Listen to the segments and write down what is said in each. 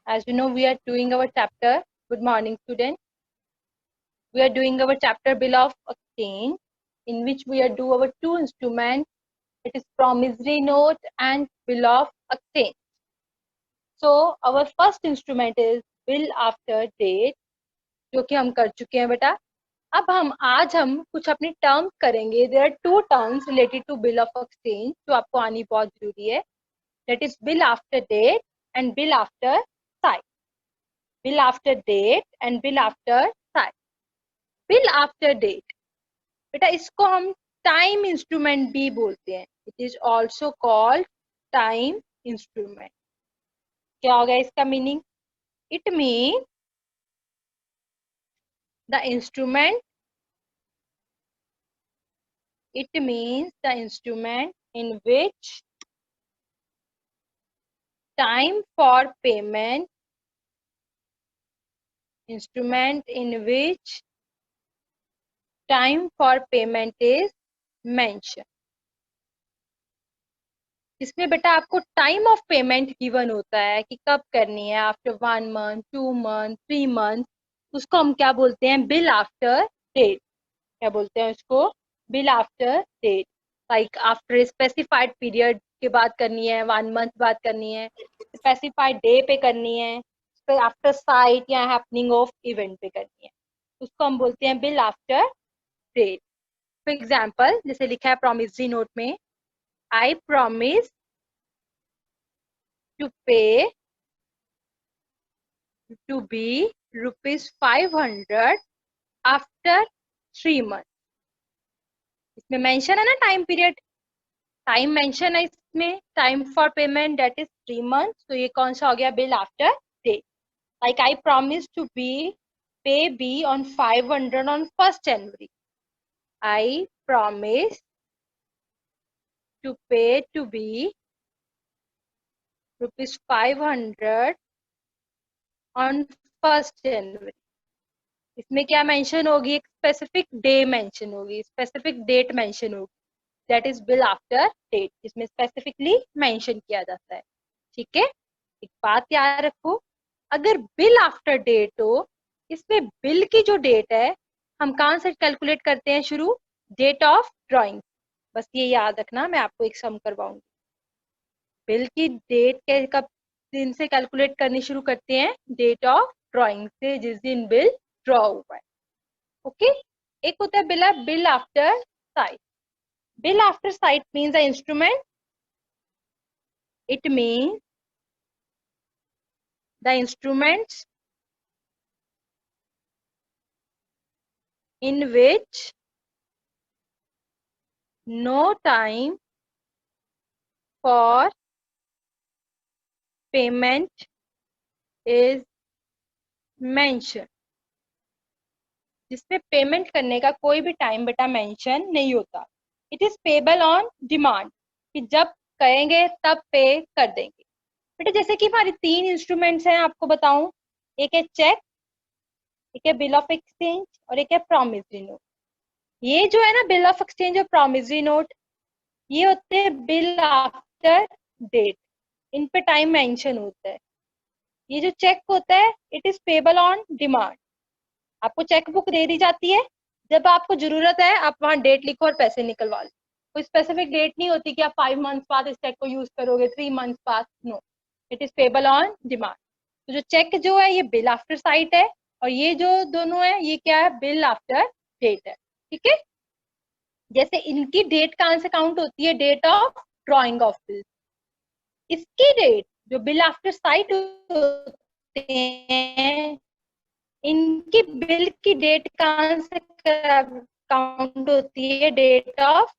As you know, we are doing our chapter. Good morning, students. We are doing our chapter bill of exchange, in which we are do our two instruments. It is promissory note and bill of exchange. So our first instrument is bill after date, जो कि हम कर चुके हैं बेटा. अब आज हम कुछ अपनी टर्म्स करेंगे. There are two terms related to bill of exchange जो आपको आनी बहुत जरूरी है. That is bill after date and bill after sight. Bill after date and bill after sight. Bill after date बेटा इसको हम टाइम इंस्ट्रूमेंट भी बोलते हैं. It is also called time instrument. क्या होगा इसका meaning? It mean the instrument it means the instrument in which time for payment is mentioned. इसमें बेटा आपको टाइम ऑफ पेमेंट गिवन होता है कि कब करनी है. After 1 month, 2 month, 3 month. उसको हम क्या बोलते हैं? Bill after date. क्या बोलते हैं उसको? Bill after date. Like after specified period के बाद करनी है, 1 month बाद करनी है, स्पेसिफाइड डे पे करनी है, फिर आफ्टर साइट या हैपनिंग ऑफ इवेंट पे करनी है. उसको हम बोलते हैं bill after date. For example जैसे लिखा है प्रॉमिसरी नोट में, I promise to pay to be ₹500 after 3 months. इसमें मेंशन है ना टाइम पीरियड. टाइम मेंशन है इसमें. Time for payment that is 3 months. तो ये कौन सा हो गया? Bill after date. Like I promise to pay B on 500 on 1st January. I promise to pay to be ₹500 on 1st January. इसमें क्या मेंशन होगी? एक स्पेसिफिक डे मेंशन होगी, स्पेसिफिक डेट मेंशन होगी. That is bill after date, जिसमें specifically mention किया जाता है. ठीक है, एक बात याद रखो, अगर बिल आफ्टर डेट हो, इसमें बिल की जो डेट है हम कहाँ से कैलकुलेट करते हैं? शुरू डेट ऑफ ड्रॉइंग. बस ये याद रखना. मैं आपको एक सम करवाऊंगी. बिल की डेट के कब दिन से कैलकुलेट करनी शुरू करते हैं? डेट ऑफ ड्रॉइंग से, जिस दिन बिल ड्रॉ हुआ है. ओके. एक होता है bill after sight. Bill after site means the instrument. It means the instruments in which no time for payment is mentioned. जिसमें पेमेंट करने का कोई भी टाइम बेटा मेंशन नहीं होता. It is payable on demand, कि जब कहेंगे तब पे कर देंगे. बेटा जैसे कि हमारी 3 इंस्ट्रूमेंट्स हैं, आपको बताऊं. एक है चेक, एक है बिल ऑफ एक्सचेंज और एक है प्रॉमिसरी नोट. ये जो है ना बिल ऑफ एक्सचेंज और प्रॉमिसरी नोट, ये होते हैं बिल आफ्टर डेट. इन पे टाइम मेंशन होता है. ये जो चेक होता है it is payable on demand. आपको चेक बुक दे दी जाती है, जब आपको जरूरत है आप वहां डेट लिखो और पैसे निकलवा लो. कोई स्पेसिफिक डेट नहीं होती कि आप 5 months बाद इस चेक को यूज करोगे, 3 months बाद. No, it is payable on demand. तो जो चेक जो है ये बिल आफ्टर साइट है, और ये जो दोनों है ये क्या है? बिल आफ्टर डेट है. ठीक है. जैसे इनकी डेट कहाँ से काउंट होती है? Date of drawing of bill. इसकी डेट जो बिल आफ्टर साइट होते हैं, इनकी बिल की डेट कहाँ से काउंट होती है? Date of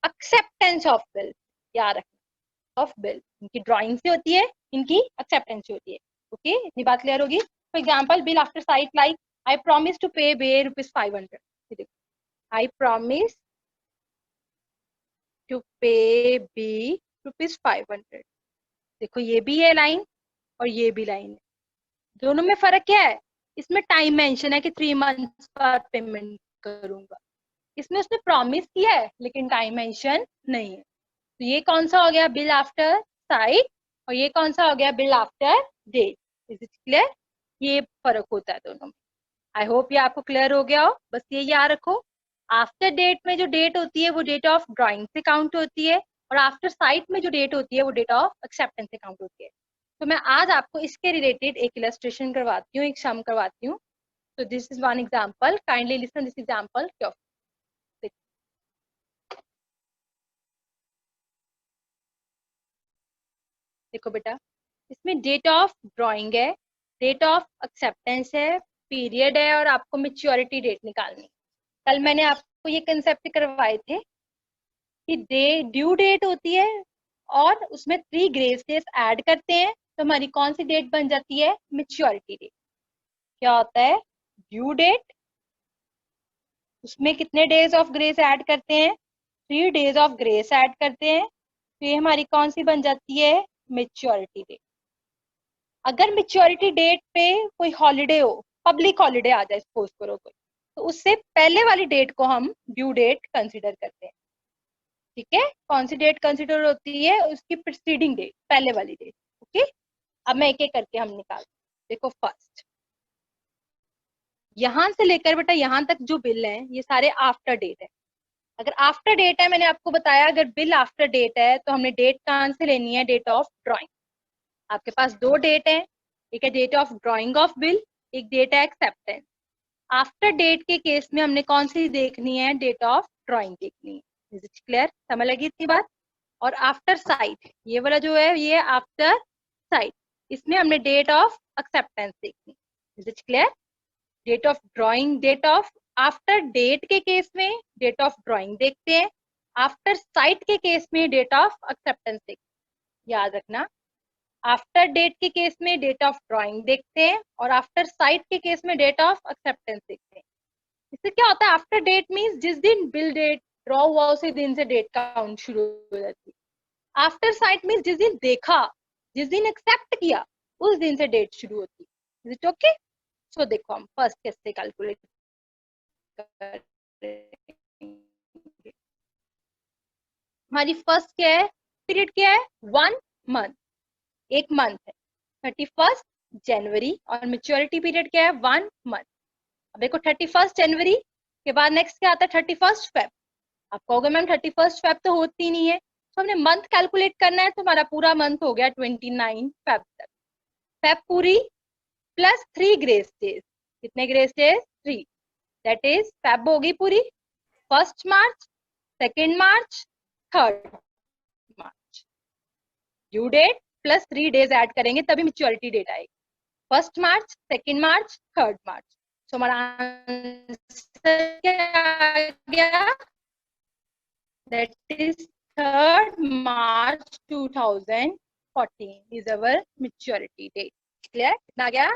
acceptance of bill. याद रखना, ऑफ बिल इनकी ड्राइंग से होती है, इनकी एक्सेप्टेंस से होती है. ओके, इतनी बात क्लियर होगी. For example bill after sight like I promise to pay B ₹500. देखो, I promise to pay B ₹500. देखो ये भी है लाइन और ये भी लाइन है. दोनों में फर्क क्या है? इसमें टाइम मेंशन है कि 3 months बाद पेमेंट करूंगा. इसमें उसने प्रॉमिस किया है लेकिन टाइम मेंशन नहीं है. तो ये कौन सा हो गया? Bill after sight. और ये कौन सा हो गया? Bill after date. Is it clear? ये फर्क होता है दोनों में। आई होप ये आपको क्लियर हो गया हो। बस ये याद रखो, आफ्टर डेट में जो डेट होती है वो डेट ऑफ ड्राइंग से काउंट होती है, और आफ्टर साइट में जो डेट होती है वो डेट ऑफ एक्सेप्टेंस से काउंट होती है। तो मैं आज आपको इसके रिलेटेड एक इलस्ट्रेशन करवाती हूँ, एक सम करवाती हूँ। तो this is one example, kindly listen this example. देखो बेटा, इसमें डेट ऑफ ड्राइंग है, डेट ऑफ एक्सेप्टेंस है, पीरियड है, और आपको मेच्योरिटी डेट निकालनी है। कल मैंने आपको ये कंसेप्ट करवाए थे कि ड्यू डेट होती है और उसमें 3 ग्रेस डेज ऐड करते हैं, तो हमारी कौन सी डेट बन जाती है? Maturity date. क्या होता है? ड्यू डेट, उसमें कितने डेज ऑफ ग्रेस ऐड करते हैं? 3 डेज ऑफ ग्रेस ऐड करते हैं, तो ये हमारी कौन सी बन जाती है? Maturity date. अगर मेच्योरिटी डेट पे कोई हॉलीडे हो, पब्लिक हॉलीडे आ जाए सपोज करो कोई, तो उससे पहले वाली डेट को हम ड्यू डेट कंसीडर करते हैं। ठीक है? कौन सी डेट कंसीडर होती है? उसकी प्रीसीडिंग डेट, पहले वाली डेट। ओके, अब मैं एक एक करके हम निकालते हैं। देखो, फर्स्ट यहां से लेकर बेटा यहां तक जो बिल है ये सारे आफ्टर डेट है। अगर आफ्टर डेट है, मैंने आपको बताया, अगर बिल आफ्टर डेट है तो हमने डेट कहां से लेनी है? Date of drawing. आपके पास 2 डेट है, एक है date of drawing of bill, एक डेट है एक्सेप्टेंस। आफ्टर डेट के केस में हमने कौन सी देखनी है? डेट ऑफ ड्राइंग देखनी है। Is it clear? समझ लगी इतनी बात? और आफ्टर साइट, ये वाला जो है ये आफ्टर साइट, इसमें हमने डेट ऑफ एक्सेप्टेंस देखनी। Is it clear? Date of drawing, date of after date के केस में डेट ऑफ ड्राइंग देखते हैं, आफ्टर साइट के केस में डेट ऑफ एक्सेप्टेंस देखते हैं। याद रखना, आफ्टर डेट के केस में डेट ऑफ ड्राइंग देखते हैं, और आफ्टर साइट के केस में डेट ऑफ एक्सेप्टेंस देखते हैं। इससे क्या होता है? आफ्टर डेट मीन्स जिस दिन बिल डेट ड्रॉ हुआ उसी दिन से डेट काउंट शुरू हो जाती है। आफ्टर साइट मीन्स जिस दिन देखा, जिस दिन एक्सेप्ट किया, उस दिन से डेट शुरू होती है। Is it okay? सो देखो, हम फर्स्ट कैसे कैलकुलेट करेंगे। हमारी फर्स्ट क्या है? पीरियड क्या है? 1 मंथ, एक मंथ है 31 जनवरी, और मेच्योरिटी पीरियड क्या है? 1 मंथ। अब देखो 31 जनवरी के बाद नेक्स्ट क्या आता है? 31 फेब। आप कहोगे मैम 31 फेब तो होती नहीं है, तो हमने मंथ कैलकुलेट करना है, तो हमारा पूरा मंथ हो गया 29 फेब तक। फेब पूरी प्लस 3 ग्रेस डेज। कितने grace days? 3। That is Feb होगी पूरी, 1 March, 2 March, 3 March. Due date plus 3 days add करेंगे तभी मेच्योरिटी डेट आएगी। 1 मार्च, 2 मार्च, 3 मार्च। सो हमारा आंसर क्या आ गया? That is 3 March 2014 is our maturity date. Clear? कितना आ गया?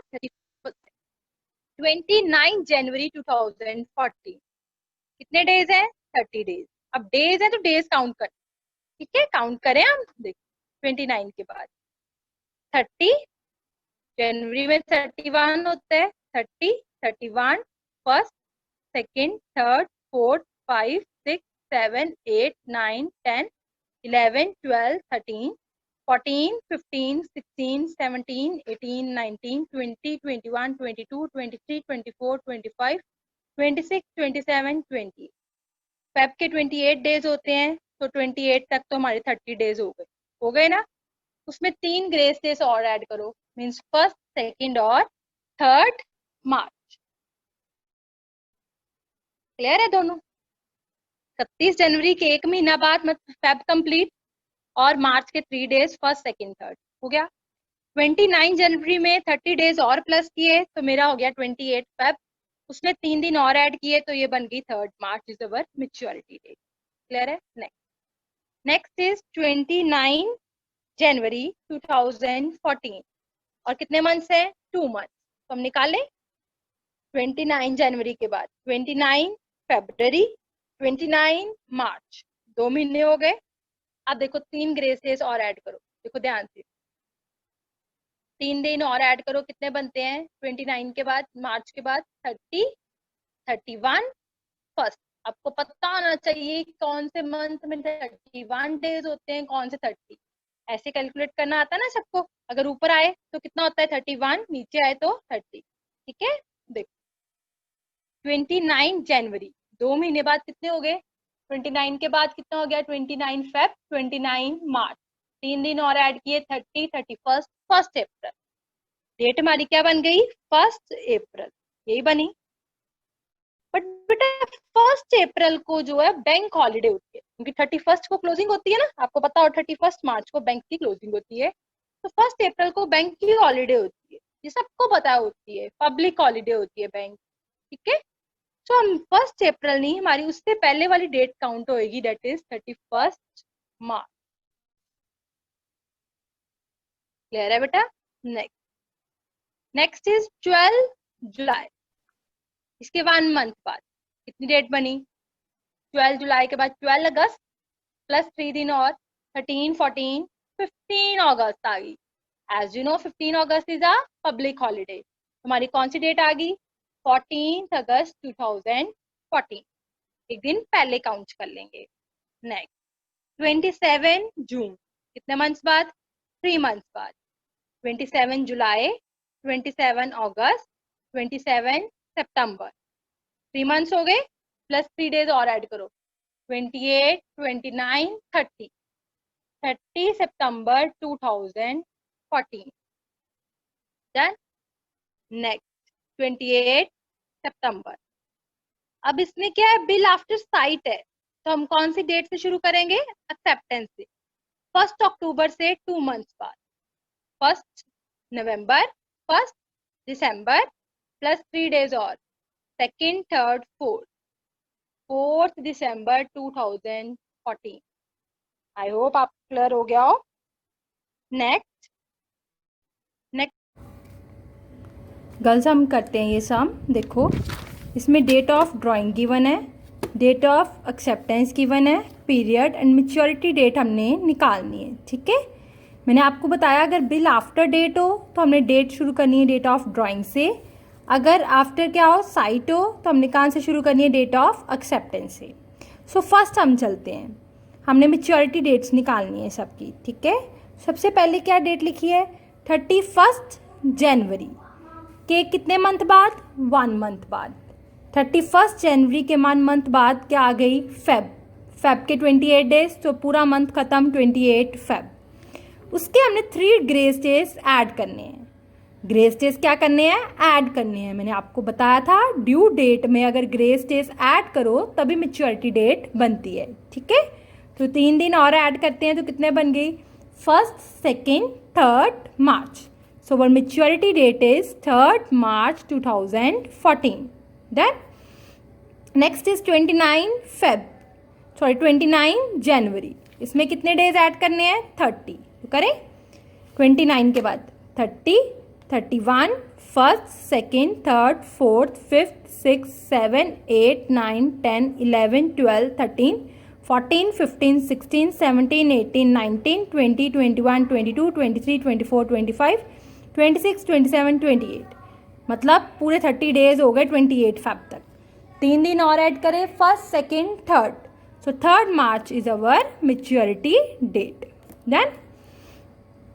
29 जनवरी 2014। कितने डेज है? 30 डेज। अब डेज है तो डेज काउंट कर, ठीक है? काउंट करें हम। देखो 29 के बाद 30, जनवरी में 31 होता है, 30, 31, first, second, third, fourth, 5, 6, 7, 8, 9, 10, 11, 12, 13, 14, 15, 16, 17, 18, 19, 20, 21, 22, 23, 24, 25, 26, 27, 20। Feb के 28 डेज होते हैं, तो 28 तक तो हमारे 30 डेज हो गए ना? उसमें 3 ग्रेस डेज और ऐड करो, मीन्स फर्स्ट, सेकेंड और 3 मार्च। क्लियर है दोनों? 31 जनवरी के एक महीना बाद मतलब फेब कंप्लीट, और मार्च के 3 डेज, फर्स्ट, सेकेंड, थर्ड। हो गया। 29 जनवरी में 30 डेज और प्लस किए तो मेरा हो गया 28 फेब। उसमें 3 दिन और ऐड किए तो ये बन गई 3 March is our maturity date. Clear है? नेक्स्ट इज 29 जनवरी 2014, और कितने मंथ्स है? 2 मंथ्स। तो हम निकालें 29 जनवरी के बाद 29 फरवरी, 29 मार्च, 2 महीने हो गए। अब देखो 3 ग्रेसेस और ऐड करो, देखो ध्यान से, 3 दिन और ऐड करो, कितने बनते हैं? 29 के बाद, मार्च के बाद 30, 31, फर्स्ट। आपको पता होना चाहिए कौन से मंथ में 31 डेज होते हैं, कौन से 30। ऐसे कैलकुलेट करना आता है ना सबको, अगर ऊपर आए तो कितना होता है 31, नीचे आए तो 30, ठीक है। देखो 29 जनवरी, 2 महीने बाद कितने हो गए, 29 के बाद कितना हो गया 29 फेब, 29 मार्च, 3 दिन और ऐड किए 30, 31, 1 अप्रैल। डेट हमारी क्या बन गई 1 अप्रैल, यही बनी। बट बेटा 1 अप्रैल को जो है बैंक हॉलीडे होती है, क्योंकि 31 को क्लोजिंग होती है ना, आपको पता हो 31 मार्च को बैंक की क्लोजिंग होती है, तो 1 अप्रैल को बैंक की हॉलीडे होती है, ये सबको पता होती है, पब्लिक हॉलीडे होती है बैंक, ठीक है। तो हम 1 अप्रैल नहीं, हमारी उससे पहले वाली डेट काउंट होएगी, दैट इज 31 मार्च। क्लियर है बेटा। नेक्स्ट, नेक्स्ट इज 12 जुलाई, इसके 1 मंथ बाद कितनी डेट बनी, 12 जुलाई के बाद 12 अगस्त प्लस 3 दिन और 13, 14, 15 अगस्त आ गई। As you know 15 August is a public holiday, हमारी कौन सी डेट आ गई 14 अगस्त 2014, एक दिन पहले काउंट कर लेंगे। नेक्स्ट 27 जून, कितने मंथ्स बाद 3 मंथ्स बाद, 27 जुलाई, 27 अगस्त, 27 सितंबर, 3 मंथ्स हो गए, प्लस 3 डेज और ऐड करो, 28, 29, 30, 30 सितंबर 2014, डन। नेक्स्ट 28 सितंबर। अब इसमें क्या है, बिल आफ्टर साइट है, तो हम कौन सी डेट से शुरू करेंगे, एक्सेप्टेंस से, 1 अक्टूबर से 2 मंथ्स बाद, 1 नवंबर, 1 दिसंबर प्लस 3 डेज और, 2, 3, 4, 4 दिसंबर 2014। आई होप आप क्लियर हो गया हो। नेक्स्ट, गर्ल्स हम करते हैं ये सम। देखो इसमें डेट ऑफ ड्राइंग गिवन है, डेट ऑफ एक्सेप्टेंस गिवन है, पीरियड एंड मैच्योरिटी डेट हमने निकालनी है, ठीक है। मैंने आपको बताया अगर बिल आफ्टर डेट हो तो हमने डेट शुरू करनी है डेट ऑफ ड्राइंग से, अगर आफ्टर क्या हो साइट हो तो हमने कहाँ से शुरू करनी है डेट ऑफ एक्सेप्टेंस से। सो फर्स्ट हम चलते हैं, हमने मैच्योरिटी डेट्स निकालनी है सबकी, ठीक है। सबसे पहले क्या डेट लिखी है 31 जनवरी के कितने मंथ बाद 1 मंथ बाद, 31 जनवरी के 1 मंथ बाद क्या आ गई फेब, फेब के 28 डेज, तो पूरा मंथ खत्म 28 फेब। उसके हमने 3 ग्रेस डेज ऐड करने हैं, ग्रेस डेज क्या करने हैं ऐड करने हैं, मैंने आपको बताया था ड्यू डेट में अगर ग्रेस डेज ऐड करो तभी मैच्योरिटी डेट बनती है, ठीक है। तो 3 दिन और ऐड करते हैं तो कितने बन गई 1, 2, 3 मार्च। So our maturity date is 3rd March 2014. Then next is 29 January. इसमें कितने डेज ऐड करने हैं 30, तो करें 29 के बाद 30, 31, 1st, 2nd, 3rd, 4th, 5th, 6th, 7th, 8th, 9th, 10th, 11th, 12th, 13th, 14, 15, 16, 17, 18, 19, 20, 21, 22, 23, 24, 25, 26, 27, 28, मतलब पूरे 30 डेज हो गए 28 फेब तक। 3 दिन और ऐड करें 1st, 2nd, 3rd, so 3rd March is our maturity date. Then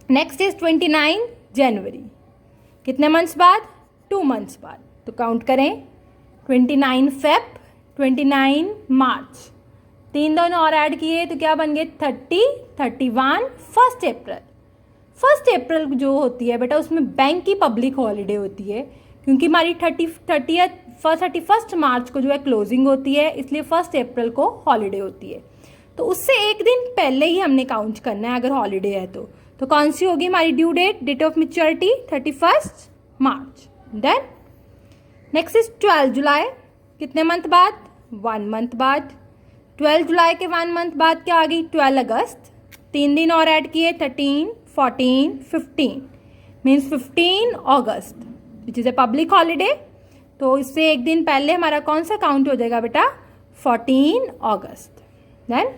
next is 29 January, कितने मंथ्स बाद 2 मंथ्स बाद, तो काउंट करें 29 फेब, 29 मार्च, 3 दिन और ऐड किए तो क्या बन गए 30, 31, 1 अप्रैल। 1 अप्रैल जो होती है बेटा उसमें बैंक की पब्लिक हॉलीडे होती है, क्योंकि हमारी 31 मार्च को जो है क्लोजिंग होती है, इसलिए 1 अप्रैल को हॉलीडे होती है। तो उससे एक दिन पहले ही हमने काउंट करना है अगर हॉलीडे है तो कौन सी होगी हमारी due date, date of maturity 31 March. Then next is 12 July, कितने मंथ बाद 1 मंथ बाद, 12 जुलाई के 1 मंथ बाद क्या आ गई 12 अगस्त, 3 दिन और ऐड किए 13, 14, 15, means 15 August which is a public holiday, तो इससे एक दिन पहले हमारा कौन सा काउंट हो जाएगा बेटा 14 अगस्त। देन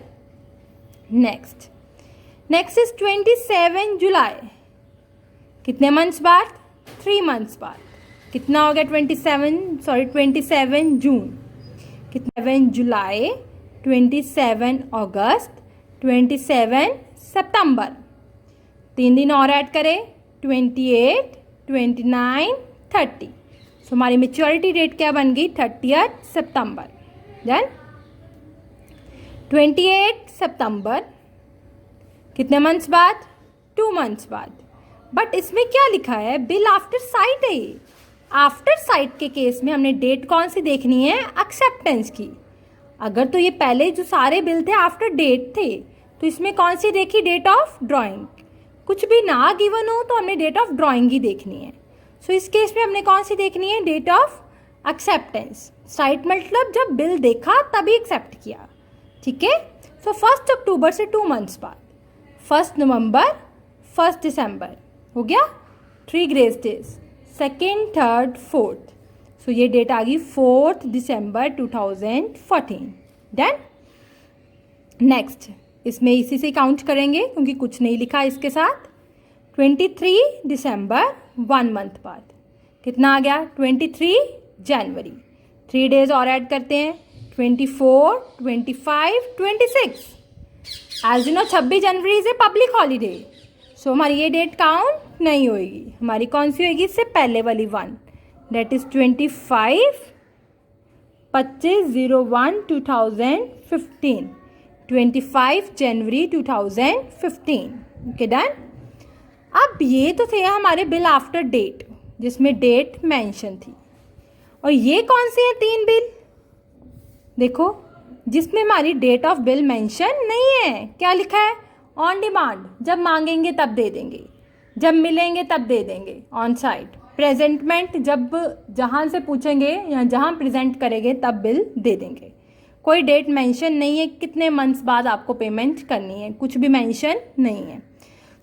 नेक्स्ट इज 27 जुलाई, कितने मंथ्स बाद 3 मंथ्स बाद, कितना हो गया 27 जून, कितना 7 जुलाई, 27 अगस्त, 27 सितंबर, 3 दिन और ऐड करें, 28, 29, 30। सो हमारी मेच्योरिटी डेट क्या बन गई, 30 सितंबर। देन 28 सितंबर कितने मंथ्स बाद, 2 मंथ्स बाद। बट इसमें क्या लिखा है, बिल आफ्टर साइट है ये। आफ्टर साइट के केस में हमने डेट कौन सी देखनी है, एक्सेप्टेंस की। अगर तो ये पहले जो सारे बिल थे आफ्टर डेट थे, तो इसमें कौन सी देखी, डेट ऑफ ड्राइंग। कुछ भी ना गिवन हो तो हमने डेट ऑफ ड्राइंग ही देखनी है। सो इस केस में हमने कौन सी देखनी है, डेट ऑफ एक्सेप्टेंस। साइट मतलब जब बिल देखा तभी एक्सेप्ट किया, ठीक है। सो 1 अक्टूबर से 2 मंथ्स बाद, 1 नवंबर, 1 दिसंबर हो गया, 3 grace days, 2nd, 3rd, 4th। सो ये डेट आ गई 4 दिसंबर 2014। डन। नेक्स्ट इसमें इसी से काउंट करेंगे क्योंकि कुछ नहीं लिखा इसके साथ। 23 दिसंबर 1 मंथ बाद कितना आ गया, 23 जनवरी। 3 डेज और ऐड करते हैं, 24, 25, 26। As you know 26 January is a public holiday, so हमारी ये डेट काउंट नहीं होगी। हमारी कौन सी होगी, इससे पहले वाली 1, that is 25, 25/01/2015, 25 January 2015। Okay done. अब ये तो थे हमारे बिल आफ्टर डेट जिसमें डेट मेंशन थी, और ये कौन से हैं 3 बिल, देखो जिसमें हमारी डेट ऑफ बिल मेंशन नहीं है। क्या लिखा है, ऑन डिमांड, जब मांगेंगे तब दे देंगे, जब मिलेंगे तब दे देंगे। ऑन साइट प्रेजेंटमेंट, जब जहाँ से पूछेंगे या जहाँ प्रेजेंट करेंगे तब बिल दे देंगे। कोई डेट मेंशन नहीं है कितने मंथ्स बाद आपको पेमेंट करनी है, कुछ भी मेंशन नहीं है।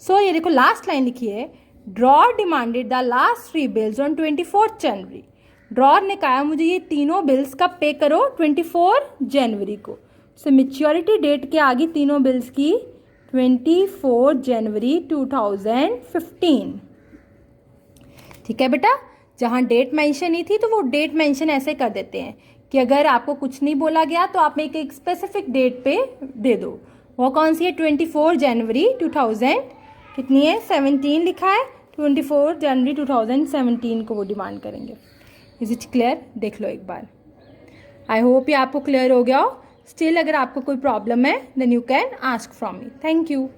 सो ये देखो लास्ट लाइन लिखी है, drawer demanded the last 3 bills on 24 January. Drawer ने कहा मुझे ये तीनों बिल्स कब पे करो, 24 जनवरी को। सो मेच्योरिटी डेट क्या आ गई तीनों बिल्स की, 24 जनवरी 2015। ठीक है बेटा, जहाँ डेट मेंशन नहीं थी तो वो डेट मेंशन ऐसे कर देते हैं कि अगर आपको कुछ नहीं बोला गया तो आप एक स्पेसिफिक डेट पे दे दो। वो कौन सी है, 24 जनवरी 2000 कितनी है, 17 लिखा है, 24 जनवरी 2017 को वो डिमांड करेंगे। इज इट क्लियर, देख लो एक बार। आई होप ये आपको क्लियर हो गया हो। स्टिल अगर आपको कोई प्रॉब्लम है then you can ask from me. Thank you.